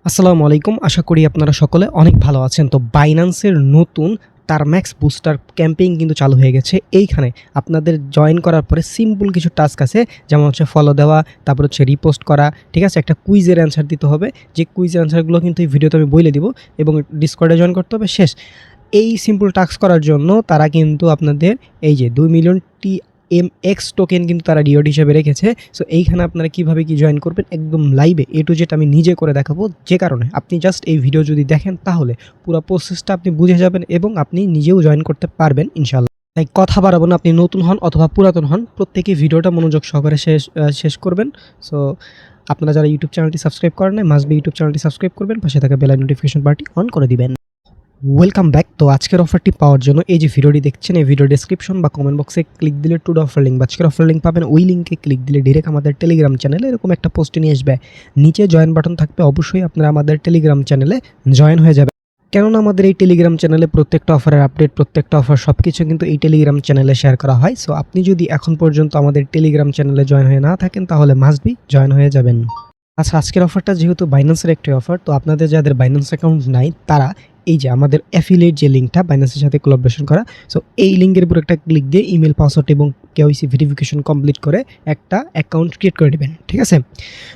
আসসালামু আলাইকুম। আশা করি আপনারা সকলে অনেক ভালো আছেন। তো বাইন্যান্সের নতুন টারম্যাক্স বুস্টার ক্যাম্পেইন কিন্তু চালু হয়ে গেছে। এইখানে আপনাদের জয়েন করার পরে সিম্পল কিছু টাস্ক আছে, যেমন হচ্ছে ফলো দেওয়া, তারপর হচ্ছে রিপোস্ট করা, ঠিক আছে? একটা কুইজের অ্যান্সার দিতে হবে, যে কুইজের অ্যান্সারগুলো কিন্তু এই ভিডিওতে আমি বলে দিব, এবং ডিসকর্ডে জয়েন করতে হবে। শেষ। এই সিম্পল টাস্ক করার জন্য তারা কিন্তু আপনাদের এই যে 2 মিলিয়ন TMX টোকেন কিন্তু তারা রিওয়ার্ড হিসেবে রেখেছে। সো এইখানে আপনারা কীভাবে কি জয়েন করবেন একদম লাইভে A to Z আমি নিজে করে দেখাবো, যে কারণে আপনি জাস্ট এই ভিডিও যদি দেখেন তাহলে পুরো প্রসেসটা আপনি বুঝে যাবেন এবং আপনি নিজেও জয়েন করতে পারবেন ইনশাল্লাহ। তাই কথা বাড়াবো না, আপনি নতুন হন অথবা পুরাতন হন, প্রত্যেকেই ভিডিওটা মনোযোগ সহকারে শেষ করবেন। সো আপনারা যারা ইউটিউব চ্যানেলটি সাবস্ক্রাইব করেন নাই, মাস্ট বি ইউটিউব চ্যানেলটি সাবস্ক্রাইব করবেন, পাশে থাকা বেল নোটিফিকেশন বারটি অন করে দিবেন। Welcome back. তো আজকের অফারটি পাওয়ার জন্য এই যে ভিডিওটি দেখছেন, এই ভিডিও ডেসক্রিপশন বা কমেন্ট বক্সে ক্লিক দিলে টুডে অফার লিঙ্ক বা আজকের অফার লিঙ্ক পাবেন। ওই লিঙ্কে ক্লিক দিলে ডিরেক্ট আমাদের টেলিগ্রাম চ্যানেলে এরকম একটা পোস্টে নিয়ে আসবে, নিচে জয়েন বাটন থাকবে। অবশ্যই আপনারা আমাদের টেলিগ্রাম চ্যানেলে জয়েন হয়ে যাবে, কেননা আমাদের এই টেলিগ্রাম চ্যানেলে প্রত্যেকটা অফারের আপডেট, প্রত্যেকটা অফার সব কিছু কিন্তু এই টেলিগ্রাম চ্যানেলে শেয়ার করা হয়। সো আপনি যদি এখন পর্যন্ত আমাদের টেলিগ্রাম চ্যানেলে জয়েন হয়ে না থাকেন তাহলে মাস্ট বি জয়েন হয়ে যাবেন। আচ্ছা, আজকের অফারটা যেহেতু বাইন্যান্সের একটি অফার, তো আপনাদের যাদের বাইন্যান্স অ্যাকাউন্ট নাই তারা এই যে আমাদের অ্যাফিলিয়েট যে লিঙ্কটা বাইন্যান্সের সাথে কোলাবোরেশন করা, সো এই লিঙ্কের উপর একটা ক্লিক দিয়ে ইমেল পাসওয়ার্ড এবং KYC ভেরিফিকেশন কমপ্লিট করে একটা অ্যাকাউন্ট ক্রিয়েট করে নেবেন, ঠিক আছে?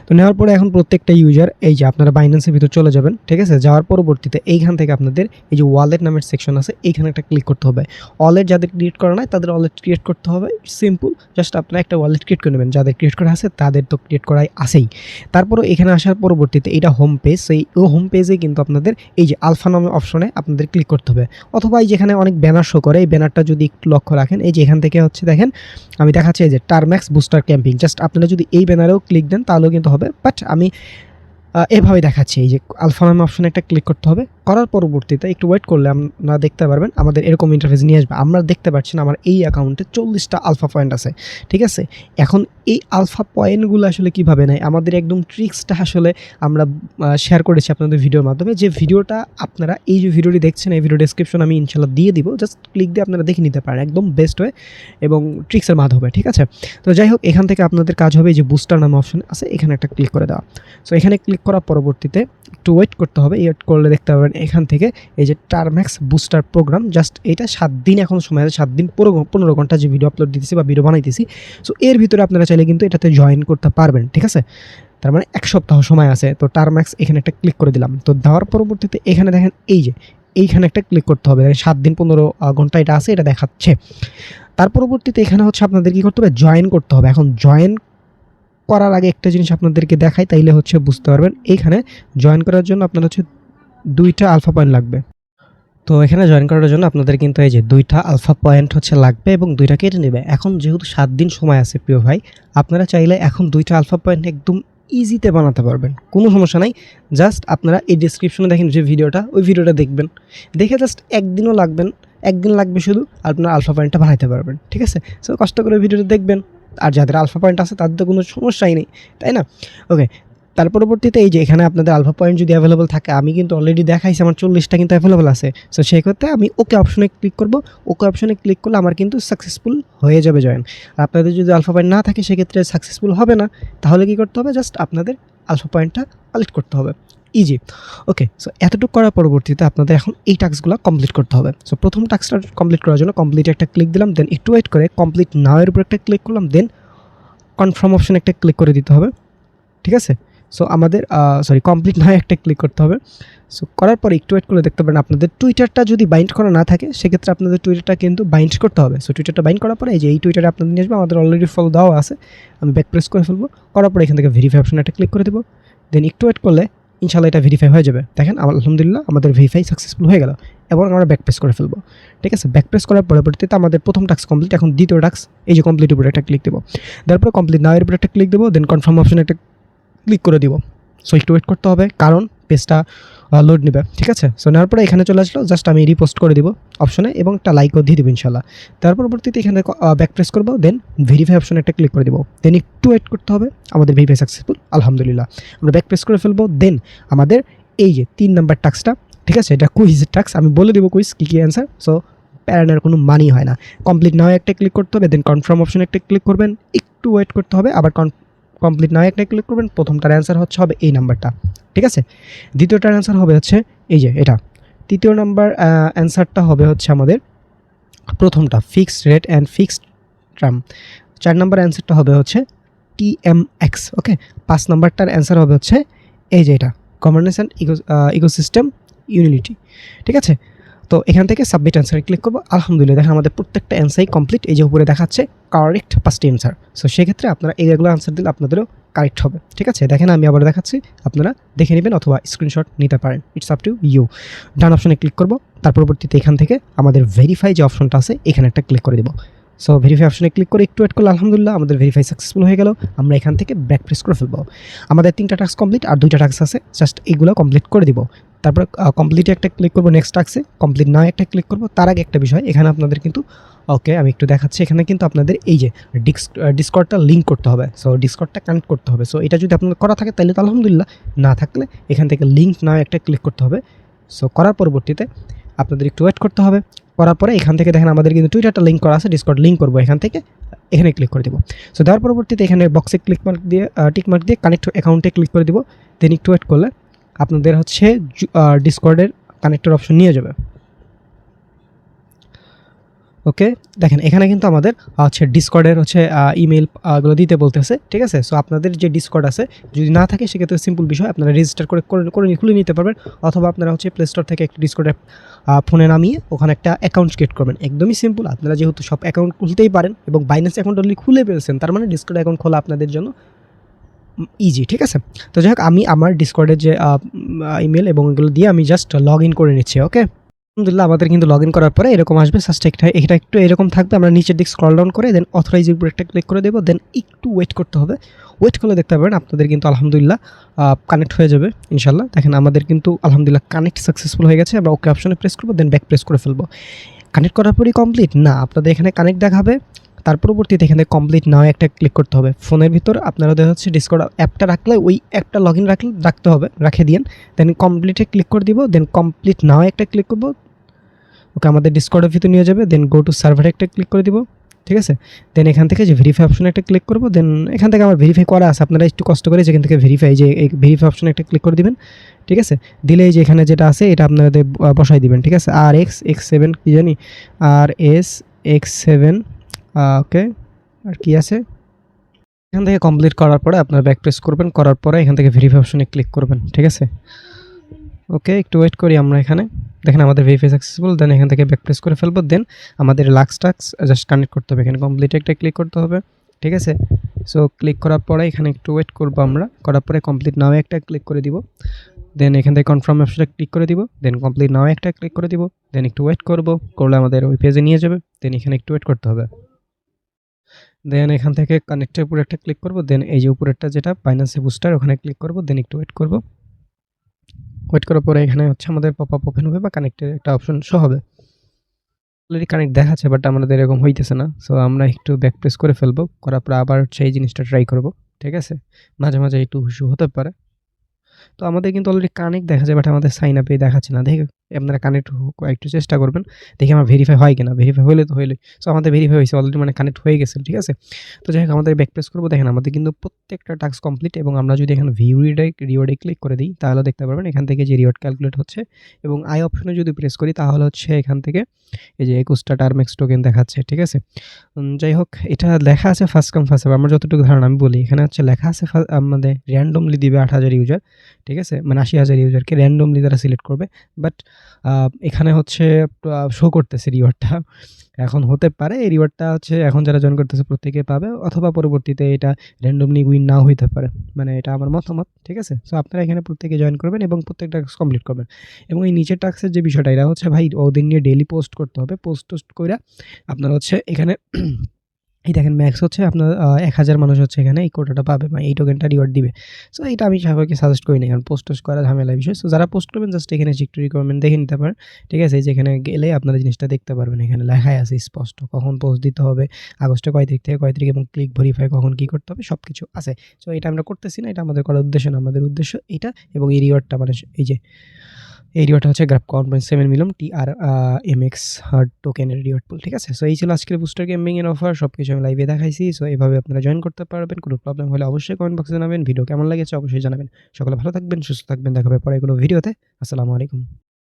তো নেওয়ার পরে এখন প্রত্যেকটা ইউজার এই যে আপনারা বাইন্যান্সের ভিতর চলে যাবেন, ঠিক আছে? যাওয়ার পরবর্তীতে এইখান থেকে আপনাদের এই যে ওয়ালেট নামের সেকশন আছে, এইখানে একটা ক্লিক করতে হবে। ওয়ালেট যাদের ক্রিয়েট করা নাই তাদের ওয়ালেট ক্রিয়েট করতে হবে, সিম্পল। জাস্ট আপনারা একটা ওয়ালেট ক্রিয়েট করে নেবেন, যাদের ক্রিয়েট করা আছে তাদের তো ক্রিয়েট করাই আছেই। তারপরও এখানে আসার পরবর্তীতে এটা হোম পেজ, সেই হোম পেজে কিন্তু আপনাদের এই যে আলফা নামের অপশনে আপনাদের ক্লিক করতে হবে, অথবা এই যেখানে অনেক ব্যানার শো করে, এই ব্যানারটা যদি একটু লক্ষ্য রাখেন, এই যে এখান থেকে হচ্ছে দেখেন আমি দেখাচ্ছি এই যে টারম্যাক্স বুস্টার ক্যাম্পিং, জাস্ট আপনারা যদি এই ব্যানারেও ক্লিক দেন তাহলেও কিন্তু হবে, বাট আমি এভাবে দেখাচ্ছি। এই যে আলফা নাম অপশনে একটা ক্লিক করতে হবে, করার পরবর্তীতে একটু ওয়েট করলে আপনারা দেখতে পারবেন আমাদের এরকম ইন্টারফেস নিয়ে আসবে। আমরা দেখতে পাচ্ছি না আমার এই অ্যাকাউন্টে 40টা আলফা পয়েন্ট আছে, ঠিক আছে? এখন এই আলফা পয়েন্টগুলো আসলে কীভাবে নেয়, আমাদের একদম ট্রিক্সটা আসলে আমরা শেয়ার করেছি আপনাদের ভিডিওর মাধ্যমে, যে ভিডিওটা আপনারা এই যে ভিডিওটি দেখছেন এই ভিডিও ডেসক্রিপশন আমি ইনশাল্লাহ দিয়ে দিব, জাস্ট ক্লিক দিয়ে আপনারা দেখে নিতে পারেন একদম বেস্ট হয়ে এবং ট্রিক্সের মাধ্যমে, ঠিক আছে? তো যাই হোক, এখান থেকে আপনাদের কাজ হবে এই যে বুস্টার নাম অপশন আছে এখানে একটা ক্লিক করে দেওয়া। সো এখানে ক্লিক করার পরবর্তীতে একটু ওয়েট করতে হবে, ওয়েট করলে দেখতে পাবেন এখান থেকে এই যে টারম্যাক্স বুস্টার প্রোগ্রাম, জাস্ট এটা 7 দিন এখন সময় আছে, 7 দিন 15 ঘন্টা যে ভিডিও আপলোড দিতেছি বা ভিডিও বানাইতেছি। সো এর ভিতরে আপনারা চাইলে কিন্তু এটাতে জয়েন করতে পারবেন, ঠিক আছে? তার মানে 1 সপ্তাহ সময় আছে। তো টারম্যাক্স এখানে একটা ক্লিক করে দিলাম। তো দেওয়ার পরবর্তীতে এখানে দেখেন এই যে এইখানে একটা ক্লিক করতে হবে, 7 দিন 15 ঘন্টা এটা আছে, এটা দেখাচ্ছে। তার পরবর্তীতে এখানে হচ্ছে আপনাদের কী করতে হবে, জয়েন করতে হবে। এখন জয়েন করার আগে একটা জিনিস আপনাদেরকে দেখাই, তাইলে হচ্ছে বুঝতে পারবেন। এইখানে জয়েন করার জন্য আপনার হচ্ছে 2টা আলফা পয়েন্ট লাগবে। তো এখানে জয়েন করার জন্য আপনাদের কিন্তু এই যে 2টা আলফা পয়েন্ট হচ্ছে লাগবে এবং 2টা কেটে নেবে। এখন যেহেতু 7 দিন সময় আছে প্রিয় ভাই, আপনারা চাইলে এখন 2টা আলফা পয়েন্ট একদম ইজিতে বানাতে পারবেন, কোনো সমস্যা নাই। জাস্ট আপনারা এই ডেসক্রিপশনে দেখেন যে ভিডিওটা, ওই ভিডিওটা দেখবেন, দেখে জাস্ট একদিন লাগবে শুধু, আপনারা আলফা পয়েন্টটা বানাইতে পারবেন, ঠিক আছে? সো কষ্ট করে ভিডিওটা দেখবেন, আর যাদের আলফা পয়েন্ট আছে তাদের তো কোনো সমস্যাই নেই, তাই না? ওকে, তার পরবর্তীতে এই যে এখানে আপনাদের আলফা পয়েন্ট যদি অ্যাভেলেবল থাকে, আমি কিন্তু অলরেডি দেখাইছি আমার 40টা কিন্তু অ্যাভেলেবল আছে। সো সেই ক্ষেত্রে আমি ওকে অপশনে ক্লিক করব, ওকে অপশনে ক্লিক করলে আমার কিন্তু সাকসেসফুল হয়ে যাবে জয়েন। আর আপনাদের যদি আলফা পয়েন্ট না থাকে সেক্ষেত্রে সাকসেসফুল হবে না, তাহলে কী করতে হবে, জাস্ট আপনাদের আলফা পয়েন্টটা কালেক্ট করতে হবে, ইজি। ওকে, সো এতটুকু করার পরবর্তীতে আপনাদের এখন এই টাস্কগুলো কমপ্লিট করতে হবে। সো প্রথম টাস্কটা কমপ্লিট করার জন্য কমপ্লিট একটা ক্লিক দিলাম, দেন একটু ওয়েট করে কমপ্লিট নাও এর উপর একটা ক্লিক করলাম, দেন কনফার্ম অপশনে একটা ক্লিক করে দিতে হবে, ঠিক আছে? সো আমাদের কমপ্লিট নাও একটা ক্লিক করতে হবে। সো করার পরে একটু ওয়েট করে দেখতে পারেন আপনাদের টুইটারটা যদি বাইন্ড করা না থাকে সেক্ষেত্রে আপনাদের টুইটারটা কিন্তু বাইন্ড করতে হবে। সো টুইটারটা বাইন্ড করার পরে এই যে এই টুইটারে আপনাদের নিয়ে আসবে, আমাদের অলরেডি ফলো দেওয়া আছে, আমি ব্যাক প্রেস করে ফেলবো। করার পরে এখান থেকে ভেরিফাই অপশনে একটা ক্লিক করে দেবো, দেন একটু ওয়েট করলে ইনশাল্লাহ এটা ভেরিফাই হয়ে যাবে। দেখেন আলহামদুলিল্লাহ আমাদের ভেরিফাই সাকসেসফুল হয়ে গেল, এবং আমরা ব্যাক প্রেস করে ফেলবো, ঠিক আছে? ব্যাক প্রেস করার পরবর্তীতে আমাদের প্রথম টাস্ক কমপ্লিট। এখন দ্বিতীয় টাস্ক এই যে কমপ্লিট উপরে একটা ক্লিক দেবো, তারপরে কমপ্লিট নাও এর উপরে একটা ক্লিক দেবো, দেন কনফার্ম অপশনে একটা ক্লিক করে দিব। সো একটু ওয়েট করতে হবে কারণ পেজটা লোড নেবে, ঠিক আছে? সো নেওয়ার পরে এখানে চলে আসলো, জাস্ট আমি রিপোস্ট করে দিব অপশনে এবং একটা লাইকও দিয়ে দিব ইনশাল্লাহ। তার পরবর্তীতে এখানে ব্যাক প্রেস করবো, দেন ভেরিফাই অপশনে একটা ক্লিক করে দিব, দেন একটু ওয়েট করতে হবে, আমাদের ভেরিফাই সাকসেসফুল আলহামদুলিল্লাহ। আমরা ব্যাক প্রেস করে ফেলবো, দেন আমাদের এই যে 3 নাম্বার টাস্কটা, ঠিক আছে? এটা কুইজের টাস্ক, আমি বলে দিব কুইজ কী অ্যান্সার। সো প্যারানের কোনো মানি হয় না। কমপ্লিট নাও একটা ক্লিক করতে হবে, দেন কনফার্ম অপশনে একটা ক্লিক করবেন, একটু ওয়েট করতে হবে, আবার কমপ্লিট নাও একটা ক্লিক করবেন, প্রথমটার অ্যান্সার হবে এই নাম্বারটা, ঠিক আছে। দ্বিতীয়টার অ্যান্সার হবে এই যে এটা। তৃতীয় নাম্বার অ্যান্সারটা হবে আমাদের প্রথমটা, fixed rate and fixed term. 4 number অ্যান্সারটা হবে TMX, ওকে। 5 নাম্বারটার অ্যান্সার হবে এই যে এটা, গভর্নেন্স অ্যান্ড ইকোসিস্টেম ইউনিটি, ঠিক আছে। তো এখান থেকে সাবমিট অ্যান্সারে ক্লিক করবো। আলহামদুলিল্লাহ, দেখেন আমাদের প্রত্যেকটা অ্যান্সারই কমপ্লিট, এই যে উপরে দেখাচ্ছে কারেক্ট 5টি অ্যান্সার। সো সেক্ষেত্রে আপনারা এইগুলো অ্যান্সার দিলে আপনাদেরও কারেক্ট হবে, ঠিক আছে। দেখেন আমি আবার দেখাচ্ছি, আপনারা দেখে নেবেন অথবা স্ক্রিনশট নিতে পারেন, ইটস আপ টু ইউ। ডান অপশনে ক্লিক করবো, তার পরবর্তীতে এখান থেকে আমাদের ভেরিফাই যে অপশনটা আছে এখানে একটা ক্লিক করে দেবো। সো ভেরিফাই অপশনে ক্লিক করে একটু ওয়েট করলে আলহামদুলিল্লাহ আমাদের ভেরিফাই সাকসেসফুল হয়ে গেল। আমরা এখান থেকে ব্যাক প্রেস করে ফেলবো। আমাদের 3টা টাস্ক কমপ্লিট আর 2টা টাস্ক আছে, জাস্ট এগুলো কমপ্লিট করে দিব। তারপর কমপ্লিটে একটা ক্লিক করবো, নেক্সট টাস্কে কমপ্লিট না একটা ক্লিক করবো। তার আগে একটা বিষয়, এখানে আপনাদের কিন্তু ওকে আমি একটু দেখাচ্ছি, এখানে কিন্তু আপনাদের এই যে ডিসকর্ডটা লিঙ্ক করতে হবে। সো ডিসকর্ডটা কানেক্ট করতে হবে। সো এটা যদি আপনাদের করা থাকে তাহলে তো আলহামদুলিল্লাহ, না থাকলে এখান থেকে লিঙ্ক না একটা ক্লিক করতে হবে। সো করার পরবর্তীতে আপনাদের একটু ওয়েট করতে হবে। করার পরে এখান থেকে দেখেন আমাদের কিন্তু টুইটারটা লিঙ্ক করা আছে, ডিসকর্ড লিঙ্ক করবো এখান থেকে, এখানে ক্লিক করে দেবো। সো দেওয়ার পরবর্তীতে এখানে বক্সে ক্লিক মার্ক দিয়ে টিক মার্ক দিয়ে কানেক্ট অ্যাকাউন্টে ক্লিক করে দিব। দেন একটু ওয়েট করলে আপনাদের ডিসকর্ডের কানেক্টর অপশন নিয়ে যাবে। ওকে, দেখেন এখানে কিন্তু আমাদের ডিসকর্ডের ইমেল গুলো দিতে বলতেছে, ঠিক আছে। সো আপনাদের যে ডিসকর্ড আছে যদি না থাকে সেক্ষেত্রে সিম্পল বিষয়, আপনারা রেজিস্টার করে খুলে নিতে পারবেন, অথবা আপনারা প্লে স্টোর থেকে একটা ডিসকর্ডের ফোনে নামিয়ে ওখানে একটা অ্যাকাউন্ট ক্রিয়েট করবেন। একদমই সিম্পল, আপনারা যেহেতু সব অ্যাকাউন্ট খুলতেই পারেন এবং বাইন্যান্স অ্যাকাউন্ট অলরেডি খুলে ফেলছেন, তার মানে ডিসকর্ড অ্যাকাউন্ট খোলা আপনাদের জন্য ইজি, ঠিক আছে। তো যাই হোক, আমি আমার ডিসকর্ডের যে ইমেল এবং এগুলো দিয়ে আমি জাস্ট লগ ইন করে নিচ্ছি। ওকে, আলহামদুলিল্লাহ আমাদের কিন্তু লগ ইন করার পরে এরকম আসবে, জাস্ট এটা একটু এরকম থাকবে। আমরা নিচের দিক স্ক্রল ডাউন করে দেন অথরাইজের উপর একটা ক্লিক করে দেবো। দেন একটু ওয়েট করতে হবে। ওয়েট করলে দেখতে পাবেন আপনাদের কিন্তু আলহামদুলিল্লাহ কানেক্ট হয়ে যাবে ইনশাল্লাহ। দেখেন আমাদের কিন্তু আলহামদুলিল্লাহ কানেক্ট সাকসেসফুল হয়ে গেছে। আমরা ওকে অপশনে প্রেস করবো, দেন ব্যাক প্রেস করে ফেলবো। কানেক্ট করার পরই কমপ্লিট না, আপনাদের এখানে কানেক্ট দেখাবে, তার পরবর্তীতে এখানে কমপ্লিট নাও একটা ক্লিক করতে হবে। ফোনের ভিতর আপনারা ডিসকর্ড অ্যাপটা রাখলে ওই অ্যাপটা লগ ইন রাখতে হবে, রাখে দিন। দেন কমপ্লিটে ক্লিক করে দিব, দেন কমপ্লিট নাও একটা ক্লিক করবো। ওকে, আমাদের ডিসকর্ডের ভিতরে নিয়ে যাবে। দেন গো টু সার্ভারে একটা ক্লিক করে দিব, ঠিক আছে। দেন এখান থেকে যে ভেরিফাই অপশনে একটা ক্লিক করবো। দেন এখান থেকে আমার ভেরিফাই করা আছে, আপনারা একটু কষ্ট করে যেখান থেকে ভেরিফাই এই ভেরিফাই অপশনে একটা ক্লিক করে দিবেন, ঠিক আছে। দিলেই যে এখানে যেটা আছে এটা আপনাদের বসাই দিবেন, ঠিক আছে। RX7 কি জানি, RSX7, ওকে। আর কি আছে, এখান থেকে কমপ্লিট করার পরে আপনারা ব্যাক প্রেস করবেন, করার পরে এখান থেকে ভেরিফাই অপশনে ক্লিক করবেন, ঠিক আছে। ওকে, একটু ওয়েট করি আমরা। এখানে দেখেন আমাদের ভেরিফাই সাকসেসফুল। দেন এখান থেকে ব্যাক প্রেস করে ফেলবো। দেন আমাদের লাক্স টাক্স জাস্ট কানেক্ট করতে হবে, এখানে কমপ্লিট একটা ক্লিক করতে হবে, ঠিক আছে। সো ক্লিক করার পরে এখানে একটু ওয়েট করবো আমরা, করার পরে কমপ্লিট নাও একটা ক্লিক করে দিব। দেন এখান থেকে কনফার্ম অপশনে ক্লিক করে দিব। দেন কমপ্লিট নাও একটা ক্লিক করে দিব। দেন একটু ওয়েট করবো, করলে আমাদের ওই পেজে নিয়ে যাবে। দেন এখানে একটু ওয়েট করতে হবে। দেন এখান থেকে কানেক্টের উপরে একটা ক্লিক করবো। দেন এই যে উপরেরটা যেটা বাইন্যান্স বুস্টার, ওখানে ক্লিক করবো। দেন একটু ওয়েট করবো। ওয়েট করার পরে এখানে আমাদের পপ আপ ওপেন হবে বা কানেক্টের একটা অপশন শো হবে। অলরেডি কানেক্ট দেখাচ্ছে, বাট আমাদের এরকম হইতেছে না। সো আমরা একটু ব্যাক প্রেস করে ফেলবো, করার পরে আবার সেই জিনিসটা ট্রাই করব, ঠিক আছে। মাঝে মাঝে একটু ইস্যু হতে পারে। তো আমাদের কিন্তু অলরেডি কানেক্ট দেখা যায়, বাট আমাদের সাইন আপে দেখাচ্ছে না। দেখে আপনারা কানেক্ট একটু চেষ্টা করবেন, দেখি আমার ভেরিফাই হয় কিনা। ভেরিফাই হলে তো হইলে, সো আমাদের ভেরিফাই হয়েছে অলরেডি, মানে কানেক্ট হয়ে গেছে, ঠিক আছে। তো যাই হোক, আমাদের ব্যাক প্রেস করবো। দেখেন আমাদের কিন্তু প্রত্যেকটা টাস্ক কমপ্লিট, এবং আমরা যদি এখানে ভিউ রিওয়ার্ডে ক্লিক করে দিই তাহলে দেখতে পারবেন এখান থেকে যে রিওয়ার্ড ক্যালকুলেট হচ্ছে। এবং আই অপশনে যদি প্রেস করি তাহলে এখান থেকে এই যে 21টা টার্মেক্স টোকেন দেখাচ্ছে, ঠিক আছে। যাই হোক, এটা লেখা আছে ফার্স্ট কাম ফার্স্ট সার্ভ। আমার যতটুকু ধারণা আমি বলি, এখানে লেখা আছে আমাদের র্যান্ডমলি দিবে 8,000 ইউজার, ঠিক আছে, মানে 80,000 ইউজারকে র্যান্ডমলি তারা সিলেক্ট করবে। বাট এখানে শো করতেছে রিওয়ার্ডটা। এখন হতে পারে এই রিওয়ার্ডটা এখন যারা জয়েন করতেছে প্রত্যেকে পাবে, অথবা পরবর্তীতে এটা র্যান্ডমলি উইন নাও হইতে পারে, মানে এটা আমার মতামত, ঠিক আছে। সো আপনারা এখানে প্রত্যেকে জয়েন করবেন এবং প্রত্যেকটা টাস্ক কমপ্লিট করবেন। এবং এই নিচের টাস্কের যে বিষয়টা, এটা ভাই ওদের নিয়ে ডেইলি পোস্ট করতে হবে। পোস্ট করে আপনারা এখানে এই দেখেন ম্যাক্স আপনার 1000 মানুষ এখানে এই কোটাটা পাবে, মানে এই টোকেনটা রিওয়ার্ড দিবে। সো এটা আমি সবাইকে সাজেস্ট করি না, কারণ পোস্ট করা ঝামেলা বিষয়। সো যারা পোস্ট করবেন জাস্ট এখানে একটু রিকোয়ারমেন্ট দেখে নিতে পারেন, ঠিক আছে। যেখানে গেলে আপনারা জিনিসটা দেখতে পারবেন, এখানে লেখাই আছে স্পষ্ট কখন পোস্ট দিতে হবে, আগস্টে কয় তারিখ থেকে কয় তারিখ, এবং ক্লিক ভেরিফাই কখন কী করতে হবে, সব কিছু আছে। সো এটা আমরা করতেছি না, এটা আমাদের করার উদ্দেশ্য না, আমাদের উদ্দেশ্য এটা এবং এই রিওয়ার্ডটা, মানে এই যে এই রিওয়ার্ডটা হচ্ছে গ্র্যাব 1.7 মিলিয়ন TRMX হার্ড টোকেনের রিওয়ার্ড পুল, ঠিক আছে? সো এই ছিল আজকের বুস্টার গেমিং এর অফার, সবকিছু আমি লাইভে দেখাইছি। সো এভাবে আপনারা জয়েন করতে পারবেন। কোনো প্রবলেম হলে অবশ্যই কমেন্ট বক্সে জানাবেন। ভিডিও কেমন লেগেছে অবশ্যই জানাবেন। সকলে ভালো থাকবেন, সুস্থ থাকবেন, দেখা হবে পরে কোনো ভিডিওতে। আসসালামু আলাইকুম।